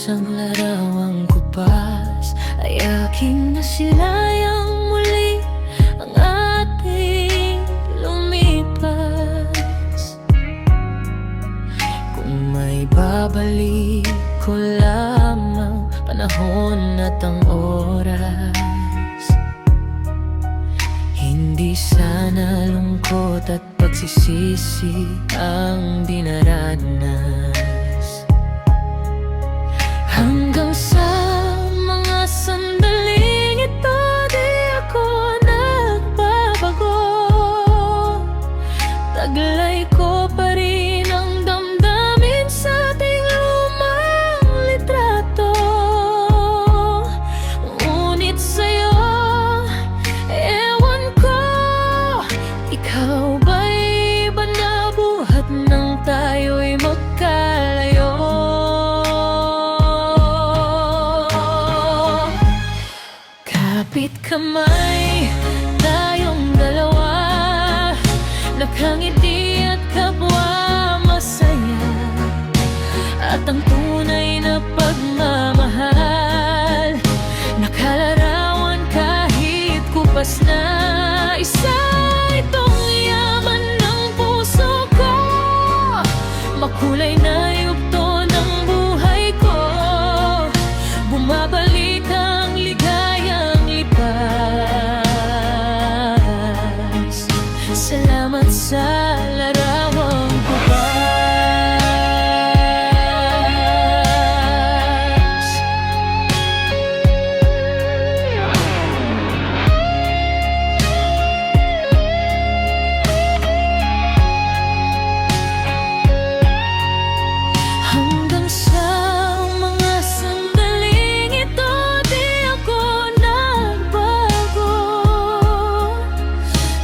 Isang larawang kupas ay aking nasilayang muli ang ating lumipas. Kung may babalik ko lamang panahon at ang oras, hindi sana lungkot at pagsisisi ang dinaranas. Hanggang sa mga sandaling ito, di ako nagbabago. Taglay ko pa rin ang damdamin sa ating lumang litrato. Ngunit sa'yo, ewan ko, ikaw ba'y iba na buhat nang tayo'y magkalayo? Kapit kamay, tayong dalawa, nakangiti at kapwa masaya. At ang tunay na pagmamahal, nakalarawan kahit kupas na. Isa itong yaman ng puso ko, makulay na yugto ng buhay ko. Bumabalik ang ligayang lipas. Salamat sa larawang kupas. Hanggang sa mga sandaling ito, di ako nagbago.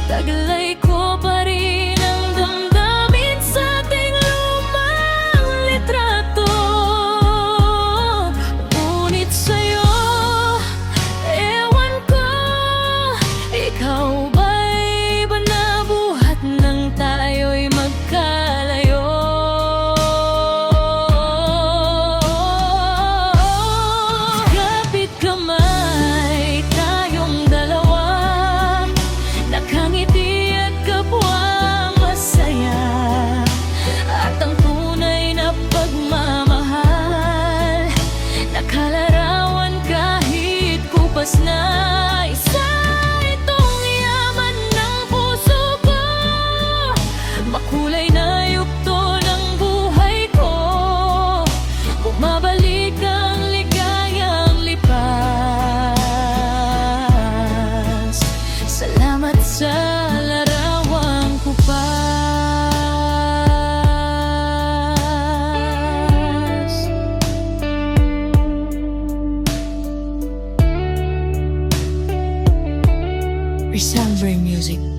Taglay ko pa rin ang damdamin sa ating lumang litrato. Ngunit sa'yo, ewan ko, ikaw ba'y iba na buhat nang tayo'y magkalayo? Kapit kamay, tayong dalawa, nakangiti at kapwa masaya. At ang tunay na pagmamahal, nakalarawan kahit kupas na. Isa itong yaman ng puso ko, makulay na yugto ng buhay ko. Bumabalik ang ligayang lipas. Salamat sa larawang kupas. Resound Brain Music.